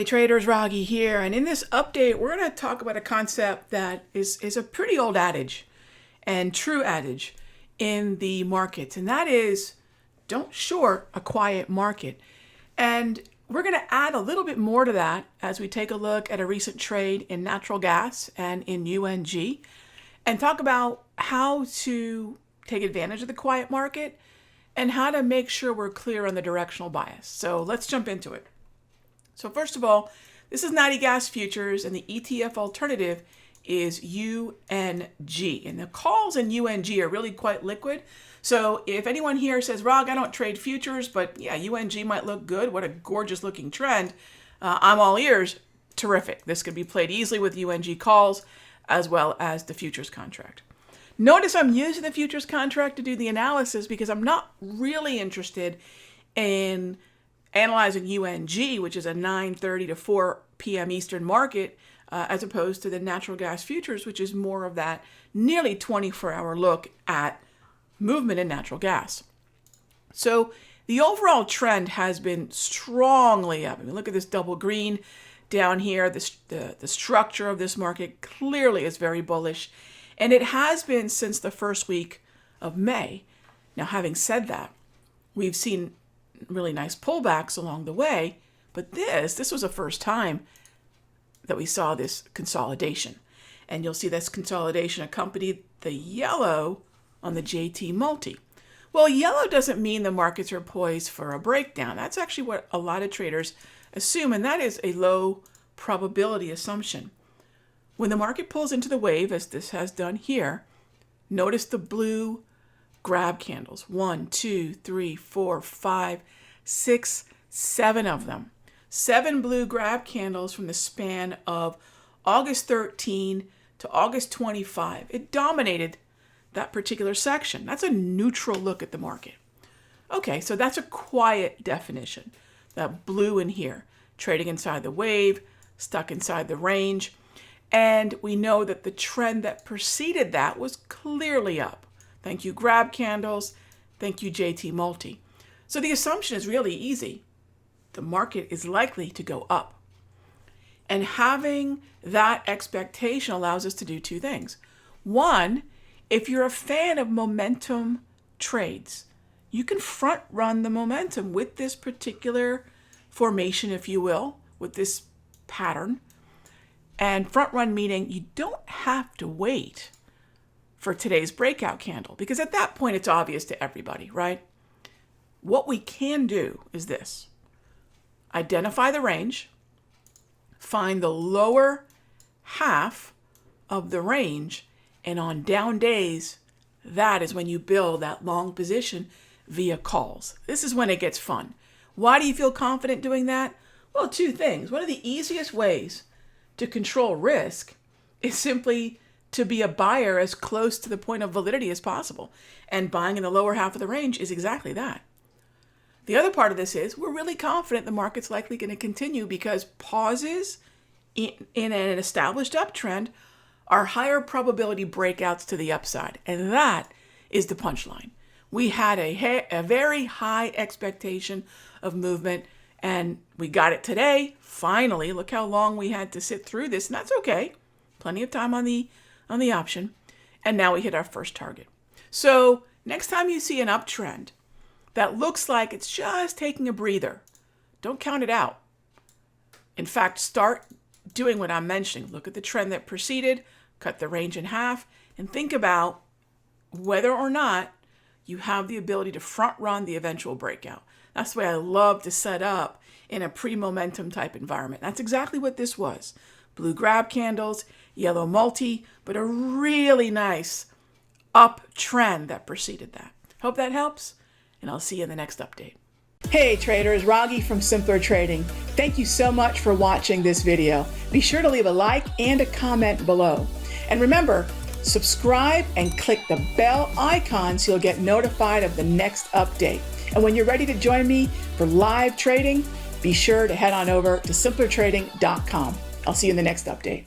Hey traders, Raghee here, and in this update we're going to talk about a concept that is a pretty old adage and true adage in the markets, and that is don't short a quiet market. And we're going to add a little bit more to that as we take a look at a recent trade in natural gas and in UNG and talk about how to take advantage of the quiet market and how to make sure we're clear on the directional bias. So let's jump into it. So first of all, this is 90 gas futures and the ETF alternative is UNG. And the calls in UNG are really quite liquid. So if anyone here says, Rog, I don't trade futures, but yeah, UNG might look good. What a gorgeous looking trend. I'm all ears. Terrific. This could be played easily with UNG calls as well as the futures contract. Notice I'm using the futures contract to do the analysis because I'm not really interested in analyzing UNG, which is a 9:30 to 4 p.m. Eastern market, as opposed to the natural gas futures, which is more of that nearly 24-hour look at movement in natural gas. So the overall trend has been strongly up. I mean, look at this double green down here. The structure of this market clearly is very bullish, and it has been since the first week of May. Now, having said that, we've seen really nice pullbacks along the way, but this was the first time that we saw this consolidation. And you'll see this consolidation accompanied the yellow on the JT multi. Well, yellow doesn't mean the markets are poised for a breakdown. That's actually what a lot of traders assume, and that is a low probability assumption. When the market pulls into the wave, as this has done here, notice the blue grab candles. 1, 2, 3, 4, 5, 6, 7 of them. 7 blue grab candles from the span of August 13 to August 25. It dominated that particular section. That's a neutral look at the market. Okay, so that's a quiet definition. That blue in here, trading inside the wave, stuck inside the range. And we know that the trend that preceded that was clearly up. Thank you, grab candles. Thank you, JT multi. So the assumption is really easy. The market is likely to go up. And having that expectation allows us to do two things. One, if you're a fan of momentum trades, you can front run the momentum with this particular formation, if you will, with this pattern. And front run meaning you don't have to wait for today's breakout candle, because at that point it's obvious to everybody, right? What we can do is this: identify the range, find the lower half of the range, and on down days, that is when you build that long position via calls. This is when it gets fun. Why do you feel confident doing that? Well, two things. One of the easiest ways to control risk is simply to be a buyer as close to the point of validity as possible. And buying in the lower half of the range is exactly that. The other part of this is we're really confident the market's likely going to continue because pauses in an established uptrend are higher probability breakouts to the upside. And that is the punchline. We had a very high expectation of movement, and we got it today. Finally, look how long we had to sit through this, and that's okay. Plenty of time on the option. And now we hit our first target. So next time you see an uptrend that looks like it's just taking a breather, don't count it out. In fact, start doing what I'm mentioning. Look at the trend that preceded, cut the range in half, and think about whether or not you have the ability to front run the eventual breakout. That's the way I love to set up in a pre-momentum type environment. That's exactly what this was. Blue grab candles, yellow multi, but a really nice uptrend that preceded that. Hope that helps, and I'll see you in the next update. Hey traders, Raghee from Simpler Trading. Thank you so much for watching this video. Be sure to leave a like and a comment below. And remember, subscribe and click the bell icon so you'll get notified of the next update. And when you're ready to join me for live trading, be sure to head on over to simplertrading.com. I'll see you in the next update.